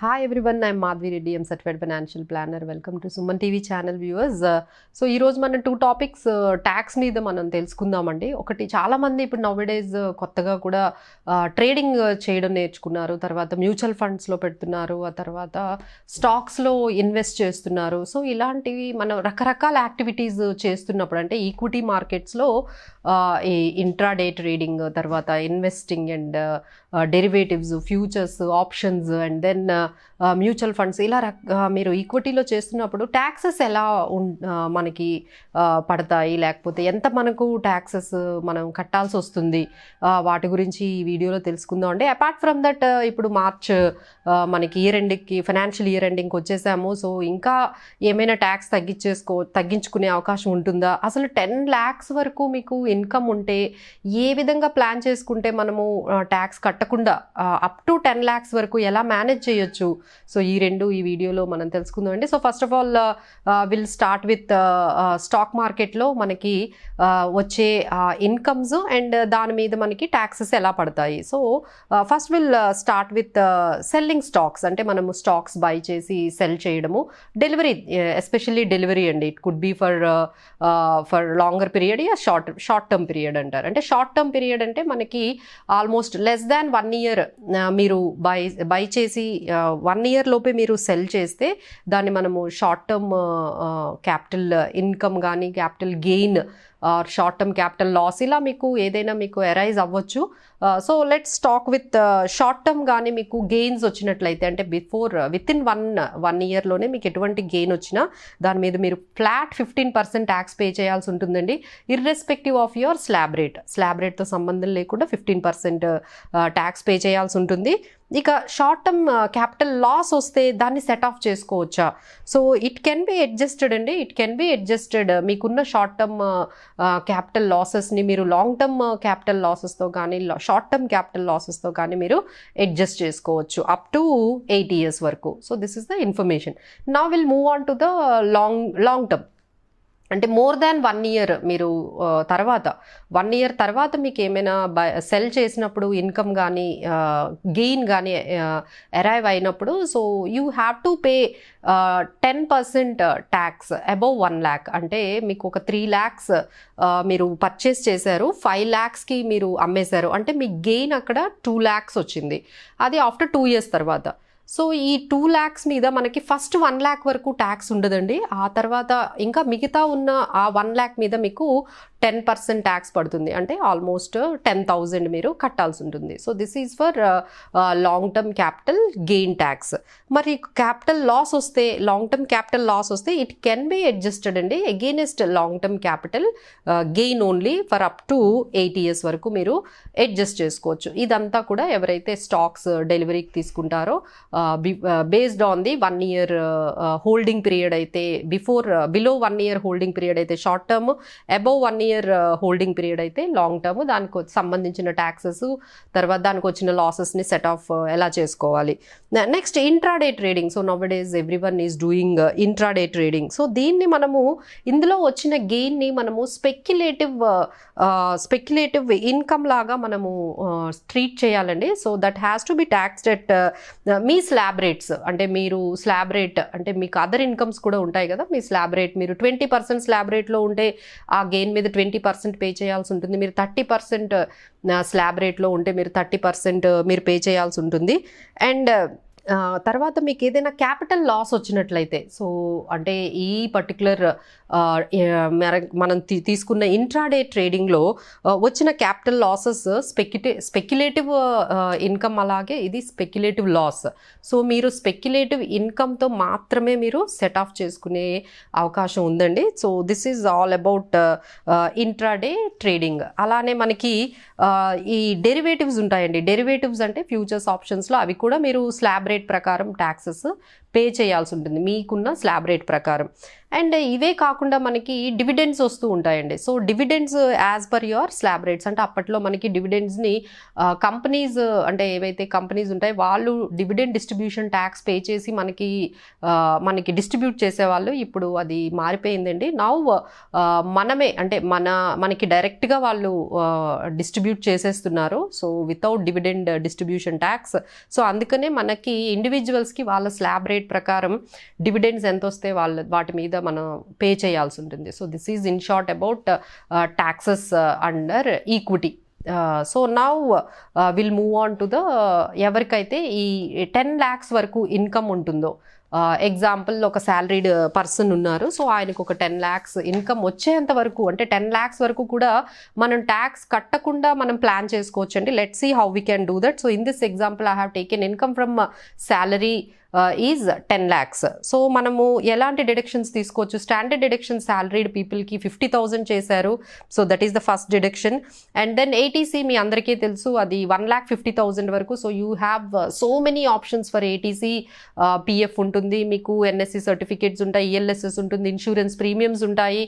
Hi everyone, I'm Madhavi Reddy. I'm certified financial planner. Welcome to SumanTV channel viewers. So ee roju మనం two topics tax మీద మనం తెలుసుకుందామండి. ఒకటి చాలా మంది ఇప్పుడు nowadays కొత్తగా కూడా ట్రేడింగ్ చేయడం నేర్చుకున్నారు. తర్వాత మ్యూచువల్ ఫండ్స్ లో పెడుతున్నారు. ఆ తర్వాత స్టాక్స్ లో ఇన్వెస్ట్ చేస్తున్నారు. సో ఇలాంటివి మనం రకరకాల యాక్టివిటీస్ చేస్తున్నప్పుడు అంటే ఈక్విటీ మార్కెట్స్ లో ఈ ఇంట్రాడే ట్రేడింగ్ తర్వాత investing and derivatives futures options and then mutual funds ఇలా మీరు ఈక్విటీలో చేస్తున్నప్పుడు ట్యాక్సెస్ ఎలా మనకి పడతాయి లేకపోతే ఎంత మనకు ట్యాక్సెస్ మనం కట్టాల్సి వస్తుంది వాటి గురించి ఈ వీడియోలో తెలుసుకుందాం అండి. అపార్ట్ ఫ్రమ్ దట్ ఇప్పుడు మార్చ్ మనకి ఇయర్ ఎండింగ్కి ఫైనాన్షియల్ ఇయర్ ఎండింగ్కి వచ్చేసాము. సో ఇంకా ఏమైనా ట్యాక్స్ తగ్గించుకునే అవకాశం ఉంటుందా, అసలు 10 lakhs వరకు మీకు ఇన్కమ్ ఉంటే ఏ విధంగా ప్లాన్ చేసుకుంటే మనము ట్యాక్స్ కట్టకుండా అప్ టు 10 lakhs వరకు ఎలా మేనేజ్ చేయొచ్చు, సో ఈ వీడియోలో మనం తెలుసుకుందాం అండి. So first of all will start with stock మార్కెట్లో మనకి వచ్చే ఇన్కమ్స్ అండ్ దాని మీద మనకి ట్యాక్సెస్ ఎలా పడతాయి. So first will start with selling stocks, అంటే మనము స్టాక్స్ బై చేసి సెల్ చేయడము, డెలివరీ ఎస్పెషల్లీ డెలివరీ అండి. It could be for longer period యా షార్ట్ టర్మ్ పీరియడ్ అంటారు. అంటే షార్ట్ టర్మ్ పీరియడ్ అంటే మనకి ఆల్మోస్ట్ లెస్ దాన్ 1 year మీరు బై చేసి 1 year లోపే మీరు సెల్ చేస్తే దాన్ని మనము షార్ట్ టర్మ్ క్యాపిటల్ ఇన్కమ్ కానీ capital gain or short term capital loss ఇలా మీకు ఏదైనా మీకు అరైజ్ అవ్వచ్చు. So let's talk with short term కానీ మీకు గెయిన్స్ వచ్చినట్లయితే అంటే విత్ ఇన్ వన్ ఇయర్లోనే మీకు ఎటువంటి గెయిన్ వచ్చినా దాని మీద మీరు ఫ్లాట్ 15% ట్యాక్స్ పే చేయాల్సి ఉంటుందండి, ఇర్రెస్పెక్టివ్ ఆఫ్ యువర్ స్లాబ్ రేట్తో సంబంధం లేకుండా 15% ట్యాక్స్ పే చేయాల్సి ఉంటుంది. ఇక షార్ట్ టర్మ్ క్యాపిటల్ లాస్ వస్తే దాన్ని సెట్ ఆఫ్ చేసుకోవచ్చా, so it can be adjusted అండి. It can be adjusted. మీకున్న షార్ట్ టర్మ్ క్యాపిటల్ లాసెస్ని మీరు లాంగ్ టర్మ్ క్యాపిటల్ లాసెస్తో కానీ షార్ట్ టర్మ్ క్యాపిటల్ లాసెస్తో కానీ మీరు అడ్జస్ట్ చేసుకోవచ్చు అప్ టు 8 years వరకు. So this is the information. Now will move on to the long term. అంటే మోర్ దాన్ 1 year మీరు తర్వాత 1 year తర్వాత మీకు ఏమైనా సెల్ చేసినప్పుడు ఇన్కమ్ కానీ గెయిన్ కానీ అరైవ్ అయినప్పుడు so you have to pay 10% tax above 1 lakh. అంటే మీకు ఒక 3 lakhs మీరు పర్చేస్ చేశారు, 5 lakhsకి మీరు అమ్మేశారు, అంటే మీ గెయిన్ అక్కడ 2 lakhs వచ్చింది. అది ఆఫ్టర్ 2 years తర్వాత. సో ఈ 2 lakhs మీద మనకి ఫస్ట్ 1 lakh వరకు ట్యాక్స్ ఉండదండి. ఆ తర్వాత ఇంకా మిగతా ఉన్న ఆ 1 lakh మీద మీకు 10% ట్యాక్స్ పడుతుంది, అంటే ఆల్మోస్ట్ 10,000 మీరు కట్టాల్సి ఉంటుంది. So this is for long term capital gain tax. మరి క్యాపిటల్ లాస్ వస్తే లాంగ్ టర్మ్ క్యాపిటల్ లాస్ వస్తే ఇట్ కెన్ బి అడ్జస్టెడ్ అండి against long term capital gain only for up to 8 years వరకు మీరు అడ్జస్ట్ చేసుకోవచ్చు. ఇదంతా కూడా ఎవరైతే స్టాక్స్ డెలివరీకి తీసుకుంటారో based on the 1 year holding period అయితే బిలో 1 year హోల్డింగ్ పీరియడ్ అయితే short term, above 1 year holding period అయితే లాంగ్ టర్మ్, దానికి సంబంధించిన ట్యాక్సెస్ తర్వాత దానికి వచ్చిన లాసెస్ని సెట్ ఆఫ్ ఎలా చేసుకోవాలి. Next intraday trading. So నౌడేస్ everyone is doing intraday trading. So దీన్ని మనము ఇందులో వచ్చిన గెయిన్ని మనము స్పెక్యులేటివ్ ఇన్కమ్ లాగా మనము ట్రీట్ చేయాలండి. So that has to be taxed at me slab rates. అంటే మీరు స్లాబ్ రేట్ అంటే మీకు అదర్ ఇన్కమ్స్ కూడా ఉంటాయి కదా, మీ స్లాబ్ రేట్ మీరు 20% స్లాబ్ రేట్లో ఉంటే ఆ గెయిన్ మీద 20% పే చేయాల్సి ఉంటుంది. మీరు 30% స్లాబ్ రేట్లో ఉంటే మీరు 30% మీరు పే చేయాల్సి ఉంటుంది. అండ్ తర్వాత మీకు ఏదైనా క్యాపిటల్ లాస్ వచ్చినట్లయితే సో అంటే ఈ పర్టికులర్ మనం తీసుకున్న ఇంట్రాడే ట్రేడింగ్లో వచ్చిన క్యాపిటల్ లాసెస్ స్పెక్యులేటివ్ ఇన్కమ్, అలాగే ఇది స్పెక్యులేటివ్ లాస్. సో మీరు స్పెక్యులేటివ్ ఇన్కమ్తో మాత్రమే మీరు సెట్ ఆఫ్ చేసుకునే అవకాశం ఉందండి. So this is all about intraday trading. అలానే మనకి ఈ డెరివేటివ్స్ ఉంటాయండి. డెరివేటివ్స్ అంటే ఫ్యూచర్స్ ఆప్షన్స్లో అవి కూడా మీరు స్లాబ్ రేట్ ప్రకారం ట్యాక్సెస్ పే చేయాల్సి ఉంటుంది మీకున్న స్లాబ్ రేట్ ప్రకారం. అండ్ ఇవే కాకుండా మనకి డివిడెండ్స్ వస్తూ ఉంటాయండి. So dividends as per your slab rates, అంటే అప్పట్లో మనకి డివిడెండ్స్ని కంపెనీస్, అంటే ఏవైతే కంపెనీస్ ఉంటాయి వాళ్ళు డివిడెండ్ డిస్ట్రిబ్యూషన్ ట్యాక్స్ పే చేసి మనకి డిస్ట్రిబ్యూట్ చేసేవాళ్ళు. ఇప్పుడు అది మారిపోయిందండి. నౌ మనమే, అంటే మనకి డైరెక్ట్గా వాళ్ళు డిస్ట్రిబ్యూట్ చేసేస్తున్నారు. So without dividend distribution tax. So అందుకనే మనకి ఇండివిజువల్స్కి వాళ్ళ స్లాబ్ రేట్ ప్రకారం డివిడెండ్స్ ఎంత వస్తే వాటి మీద మనం పే చేయాల్సి ఉంటుంది. So this is in short about taxes under equity. So now will move on to the ఎవరికైతే ఈ 10 lakhs వరకు ఇన్కమ్ ఉంటుందో, ఎగ్జాంపుల్ ఒక శాలరీడ్ పర్సన్ ఉన్నారు. సో ఆయనకు ఒక 10 lakhs ఇన్కమ్ వచ్చేంత వరకు, అంటే 10 lakhs వరకు కూడా మనం ట్యాక్స్ కట్టకుండా మనం ప్లాన్ చేసుకోవచ్చు అండి. Let's see how we can do that. So in this example I have taken income from salary is 10 lakhs. So మనము ఎలాంటి డిడక్షన్స్ తీసుకోవచ్చు? స్టాండర్డ్ డిడక్షన్ శాలరీడ్ పీపుల్కి 50,000 చేశారు. So that is the first deduction. And then eighty C మీ అందరికీ తెలుసు, అది 1,50,000 వరకు. So you have so many options for eighty C. PF ఉంటుంది, మీకు ఎన్ఎస్సి సర్టిఫికేట్స్ ఉంటాయి, ఈఎల్ఎస్ఎస్ ఉంటుంది, ఇన్సూరెన్స్ ప్రీమియమ్స్ ఉంటాయి,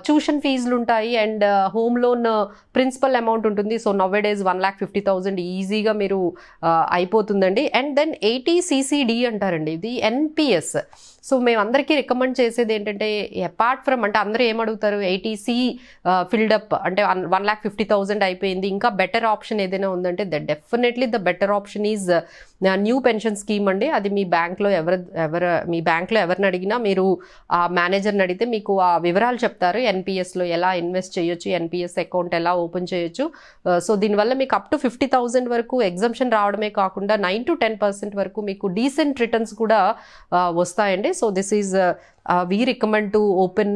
ట్యూషన్ ఫీజులు ఉంటాయి, and home loan principal amount ఉంటుంది. సో నవ్వేడేస్ 1,50,000 ఈజీగా మీరు అయిపోతుందండి. అండ్ దెన్ ఏటీసీసీడి అంటారండి, ఇది ఎన్పిఎస్. సో మేమందరికీ రికమెండ్ చేసేది ఏంటంటే, అపార్ట్ ఫ్రమ్, అంటే అందరూ ఏమడుగుతారు, ఏటీసీ ఫిల్డప్ అంటే 1,50,000 అయిపోయింది, ఇంకా బెటర్ ఆప్షన్ ఏదైనా ఉందంటే definitely the better option is new pension scheme అండి. అది మీ బ్యాంక్లో ఎవరిని అడిగినా, మీరు ఆ మేనేజర్ని అడిగితే మీకు ఆ వివరాలు చెప్తారు. ఎన్పిఎస్లో ఎలా ఇన్వెస్ట్ చేయొచ్చు, ఎన్పిఎస్ అకౌంట్ ఎలా ఓపెన్ చేయొచ్చు. సో దీనివల్ల మీకు అప్ టు 50,000 వరకు ఎగ్జంప్షన్ రావడమే కాకుండా 9 to 10% వరకు మీకు డీసెంట్ రిటర్న్స్ కూడా వస్తాయండి. So this is we recommend to open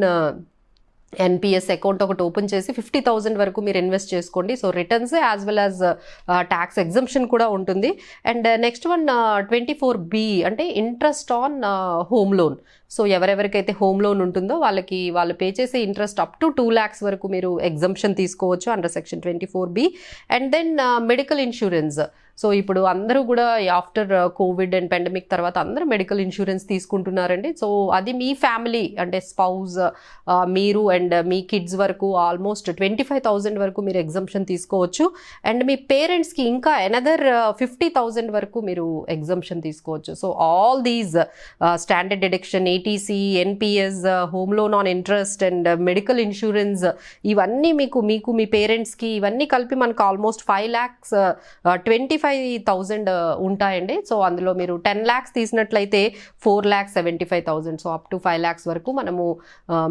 NPS account ఒకటి ఓపెన్ చేసి 50,000 వరకు మీరు ఇన్వెస్ట్ చేసుకోండి. So returns as well as tax exemption కూడా ఉంటుంది. అండ్ నెక్స్ట్ వన్ 24B అంటే interest on home loan. So ఎవరెవరికైతే హోమ్ లోన్ ఉంటుందో వాళ్ళు పే చేసే ఇంట్రెస్ట్ అప్ టు 2 lakhs వరకు మీరు ఎగ్జంప్షన్ తీసుకోవచ్చు under section 24B. And then medical insurance. So ఇప్పుడు అందరూ కూడా ఆఫ్టర్ కోవిడ్ అండ్ పెండమిక్ తర్వాత అందరూ మెడికల్ ఇన్సూరెన్స్ తీసుకుంటున్నారండి. సో అది మీ ఫ్యామిలీ, అంటే స్పౌజ్, మీరు అండ్ మీ కిడ్స్ వరకు ఆల్మోస్ట్ 25,000 వరకు మీరు ఎగ్జంప్షన్ తీసుకోవచ్చు. అండ్ మీ పేరెంట్స్కి ఇంకా అనదర్ 50,000 వరకు మీరు ఎగ్జంప్షన్ తీసుకోవచ్చు. So all these standard deduction, ATC, NPS, home loan on interest and medical insurance, ఇవన్నీ మీకు మీ పేరెంట్స్కి ఇవన్నీ కలిపి మనకు ఆల్మోస్ట్ 5,25,000 ఉంటాయండి. సో అందులో మీరు 10 lakhs తీసినట్లయితే 4,75,000. So up to 5 lakhs వరకు మనము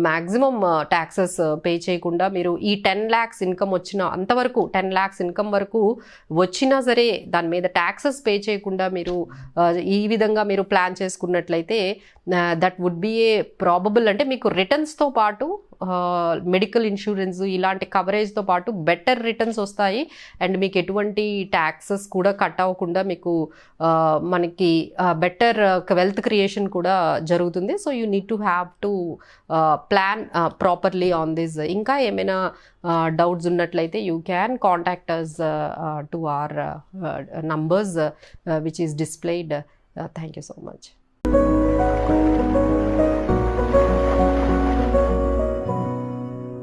మ్యాక్సిమం ట్యాక్సెస్ పే చేయకుండా, మీరు ఈ 10 lakhs ఇన్కమ్ వచ్చిన అంతవరకు 10 lakhs ఇన్కమ్ వరకు వచ్చినా సరే దాని మీద ట్యాక్సెస్ పే చేయకుండా మీరు ఈ విధంగా మీరు ప్లాన్ చేసుకున్నట్లయితే that would be a probable, అంటే మీకు రిటర్న్స్తో పాటు మెడికల్ ఇన్సూరెన్స్ ఇలాంటి కవరేజ్తో పాటు బెటర్ రిటర్న్స్ వస్తాయి. అండ్ మీకు ఎటువంటి ట్యాక్సెస్ కూడా కట్ అవ్వకుండా మీకు మనకి బెటర్ వెల్త్ క్రియేషన్ కూడా జరుగుతుంది. So you need to have to plan properly on this. ఇంకా ఏమైనా డౌట్స్ ఉన్నట్లయితే you can contact us to our numbers which is displayed. Thank you so much.